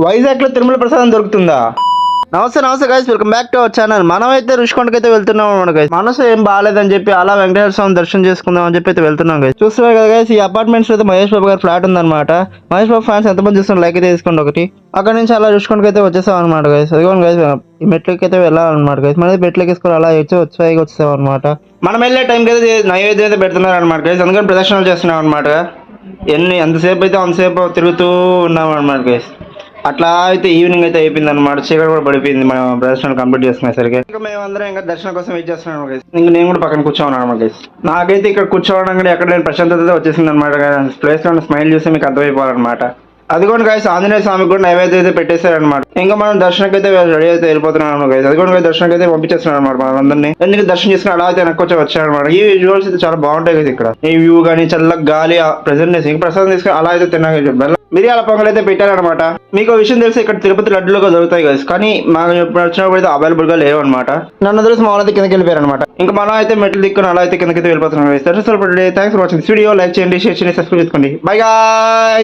వైజాగ్ లో తిరుమల ప్రసాదం దొరుకుతుందా? నమస్తే నమస్తే guys, welcome back to our channel. మనం అయితే రుషికొండకి అయితే వెళ్తున్నాం అన్నమాట గైస్. మనసు ఏం బాగాలేదని చెప్పి అలా వెంకటేశ్వర స్వామి దర్శనం చేసుకుందాం అని చెప్పి అయితే వెళ్తున్నాం గైస్. చూస్తున్నారు కదా గైస్, ఈ అపార్ట్మెంట్స్ అయితే మహేష్ బాబు గారి ఫ్లాట్ ఉందన్నమాట. మహేష్ బాబు ఫ్యాన్స్ ఎంతమంది చూస్తున్నారు లైక్ అయితే తీసుకోండి ఒకటి. అక్కడ నుంచి అలా రుషికొండకి అయితే వచ్చేసాం అనమాట గైస్. అదిగోండి గైస్, ఈ మెట్లకి అయితే వెళ్ళాలన్నమాట గైస్. మన మెట్లకి వేసుకొని అలా వచ్చేసాం అనమాట. మనం వెళ్ళే టైంకి అయితే నైవేద్యం అయితే పెడుతున్నారు అనమాట గైస్. అందుకని ప్రదర్శనలు చేస్తున్నాం అనమాట. ఎంతసేపు అయితే అంతసేపు తిరుగుతూ ఉన్నాం అనమాట గైస్. అట్లా అయితే ఈవినింగ్ అయితే అయిపోయింది అనమాట. చీకటి కూడా పడిపోయింది మనం దర్శనం కంప్లీట్ చేసుకునేసరికి. ఇంకా మేమందరం ఇంకా దర్శనం కోసం వెయిట్ చేస్తున్నాం గైస్. ఇంకా నేను కూడా పక్కన కూర్చోన్నాను అనమాట గైస్. నాకైతే ఇక్కడ కూర్చోవడం కూడా ఎక్కడ లేని ప్రశాంతత వచ్చేసింది అనమాట. ప్లేస్ లో స్మైల్ చూస్తే మీకు అర్థమైపోవాలన్నమాట. అదిగోండి గైస్, ఆంజనేయ స్వామికి కూడా నైవేద్యం అయితే పెట్టేశారనమాట. ఇంకా మనం దర్శనకి అయితే రెడీ అయితే వెళ్ళిపోతున్నాం గైస్. అదిగోండి గైస్, దర్శనకి అయితే పంపించేస్తున్నాం అనమాట మనందరినీ. ఎందుకు దర్శనం చేసుకుని అలా అయితే వెనక్కి వచ్చారనమాట. ఈ విజువల్స్ అయితే చాలా బాగుంటాయి కదా ఇక్కడ. ఈ వ్యూ కానీ చల్లగా గాలి ప్రెజెంట్నెస్. ఇంకా ప్రసాదం తీసుకుని అలా అయితే తిన్నాక మిరియాల పొంగల్ అయితే పెట్టారనమాట. మీకు విషయం తెలిసి ఇక్కడ తిరుపతి లడ్డులుగా దొరుకుతాయి గైస్, కానీ మాకు వచ్చినప్పుడు అయితే అవైలబుల్ గా లేవు అనమాట. నన్ను తెలిసి మా అయితే కిందకి వెళ్ళిపోయారు అనమాట. ఇంకా మనం అయితే మెట్లు దిక్కుని అలా అయితే కిందకైతే వెళ్ళిపోతున్నాం guys. Thanks for watching this video. Like చేయండి, షేర్ చేయండి, సబ్స్క్రైబ్ చేసుకోండి. By guys.